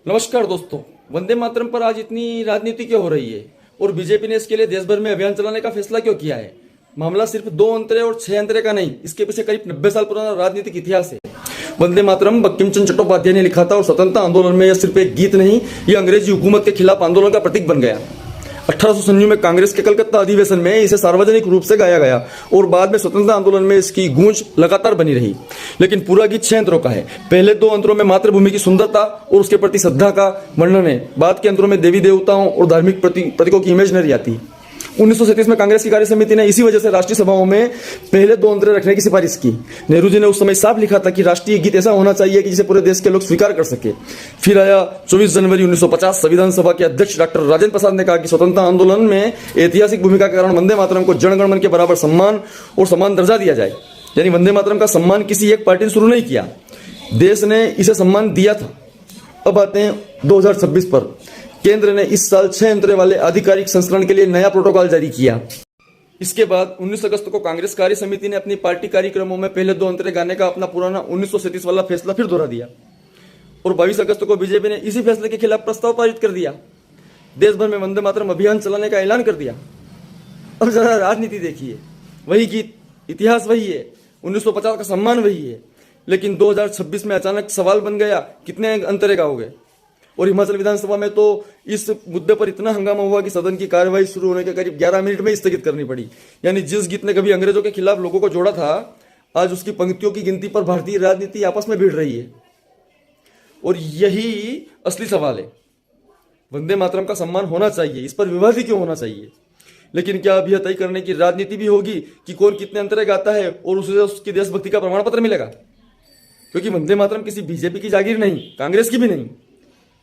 नमस्कार दोस्तों। वंदे मातरम पर आज इतनी राजनीति क्यों हो रही है और बीजेपी ने इसके लिए देश भर में अभियान चलाने का फैसला क्यों किया है? मामला सिर्फ 2 अंतरे और 6 अंतरे का नहीं, इसके पीछे करीब 90 साल पुराना राजनीतिक इतिहास है। वंदे मातरम बंकिम चंद्र चट्टोपाध्याय ने लिखा था और स्वतंत्रता आंदोलन में यह सिर्फ एक गीत नहीं, यह अंग्रेजी हुकूमत के खिलाफ आंदोलन का प्रतीक बन गया। 1897 में कांग्रेस के कलकत्ता अधिवेशन में इसे सार्वजनिक रूप से गाया गया और बाद में स्वतंत्रता आंदोलन में इसकी गूंज लगातार बनी रही। लेकिन पूरा गीत 6 अंतरों का है। पहले 2 अंतरों में मातृभूमि की सुंदरता और उसके प्रति श्रद्धा का वर्णन है। बाद के अंतरों में देवी देवताओं और धार्मिक प्रतीकों की इमेजनरी आती है। 1937 में कांग्रेस की कार्य समिति ने इसी वजह से राष्ट्रीय सभाओं में पहले 2 अंतरे रखने की सिफारिश की। नेहरू जी ने उस समय साफ लिखा था कि राष्ट्रीय गीत ऐसा होना चाहिए कि जिसे पूरे देश के लोग स्वीकार कर सके। फिर आया 24 जनवरी 1950। संविधान सभा के अध्यक्ष डॉक्टर राजेंद्र प्रसाद ने कहा कि स्वतंत्रता आंदोलन में ऐतिहासिक भूमिका के कारण वंदे मातरम को जनगण मन के बराबर सम्मान और समान दर्जा दिया जाए। यानी वंदे मातरम का सम्मान किसी एक पार्टी ने शुरू नहीं किया, देश ने इसे सम्मान दिया था। अब आते हैं 2026 पर। केंद्र ने इस साल 6 अंतरे वाले आधिकारिक संस्करण के लिए नया प्रोटोकॉल जारी किया। इसके बाद 19 अगस्त को कांग्रेस कार्य समिति ने अपनी पार्टी कार्यक्रमों में पहले 2 अंतरे गाने का अपना पुराना 1937 वाला फैसला फिर दोहरा दिया और 22 अगस्त को बीजेपी ने इसी फैसले के खिलाफ प्रस्ताव पारित कर दिया। देश भर में वंदे मातरम अभियान चलाने का ऐलान कर दिया। अब जरा राजनीति देखिए, वही गीत, इतिहास वही है, 1950 का सम्मान वही है, लेकिन 2026 में अचानक सवाल बन गया कितने अंतरे गाओगे। और हिमाचल विधानसभा में तो इस मुद्दे पर इतना हंगामा हुआ कि सदन की कार्यवाही शुरू होने के करीब 11 मिनट में स्थगित करनी पड़ी। यानी जिस गीत ने कभी अंग्रेजों के खिलाफ लोगों को जोड़ा था, आज उसकी पंक्तियों की गिनती पर भारतीय राजनीति आपस में भिड़ रही है। और यही असली सवाल है, वंदे मातरम का सम्मान होना चाहिए, इस पर विवाद ही क्यों होना चाहिए। लेकिन क्या अब यह तय करने की राजनीति भी होगी कि कौन कितने अंतरे गाता है और उसे उसकी देशभक्ति का प्रमाण पत्र मिलेगा? क्योंकि वंदे मातरम किसी बीजेपी की जागीर नहीं, कांग्रेस की भी नहीं,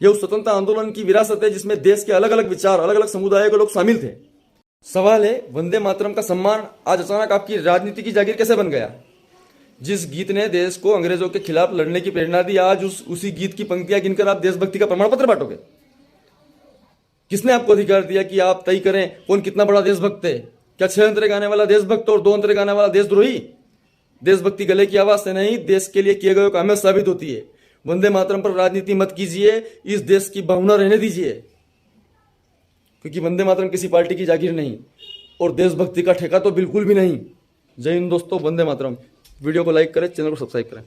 यह उस स्वतंत्रता आंदोलन की विरासत है जिसमें देश के अलग अलग विचार, अलग अलग समुदायों के लोग शामिल थे। सवाल है, वंदे मातरम का सम्मान आज अचानक आपकी राजनीति की जागीर कैसे बन गया? जिस गीत ने देश को अंग्रेजों के खिलाफ लड़ने की प्रेरणा दी, आज उसी गीत की पंक्तियां गिनकर आप देशभक्ति का प्रमाण पत्र बांटोगे? किसने आपको अधिकार दिया कि आप तय करें कौन कितना बड़ा देशभक्त है? क्या 6 अंतरे गाने वाला देशभक्त और 2 अंतरे गाने वाला देशद्रोही? देशभक्ति गले की आवाज से नहीं, देश के लिए किए गए काम में साबित होती है। वंदे मातरम पर राजनीति मत कीजिए, इस देश की भावना रहने दीजिए, क्योंकि वंदे मातरम किसी पार्टी की जागीर नहीं और देशभक्ति का ठेका तो बिल्कुल भी नहीं। जय हिंद दोस्तों, वंदे मातरम। वीडियो को लाइक करें, चैनल को सब्सक्राइब करें।